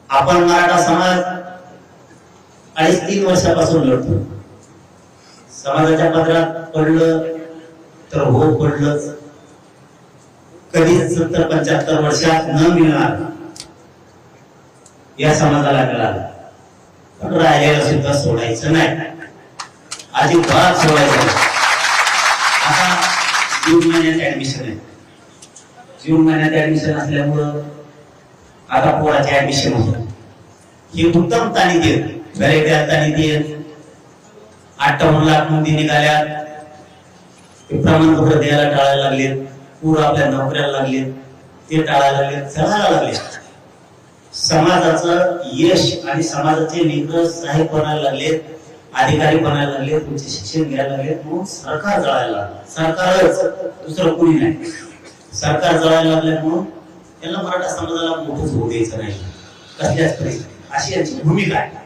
आपण मराठा समाज 2.5-3 वर्षापासून लढतो. समाजाच्या पदरात पडलं तर हो पडलंच. कधीच 70-75 वर्षात न मिळणार या समाजाला मिळालं, पण राहिलेला सुद्धा सोडायचं नाही, अजिबात सोडायचं नाही. आता जून महिन्यात ऍडमिशन आहे. जून महिन्यात ऍडमिशन असल्यामुळं आता पोराचे ऍडमिशन होतं. हे उत्तम ताणी देत व्हॅलिडिटी ताणी देत 58 लाख नोंदी निघाल्या. ते प्रमाणपत्र द्यायला टाळायला लागलेत, पूर आपल्या नोकऱ्याला लागलेत, ते टाळायला लागलेत, चढायला लागले. समाजाचं यश आणि समाजाचे नेते साहेब बनायला लागलेत, अधिकारी बनायला लागलेत, उच्च शिक्षण घ्यायला लागलेत, म्हणून सरकार जळायला लागलं. सरकारच, दुसरं कोणी नाही. सरकार जळायला लागले म्हणून त्यांना मराठा समाजाला मोठंच होऊ द्यायचं नाही कसल्याच परिस्थितीत, अशी यांची भूमिका आहे.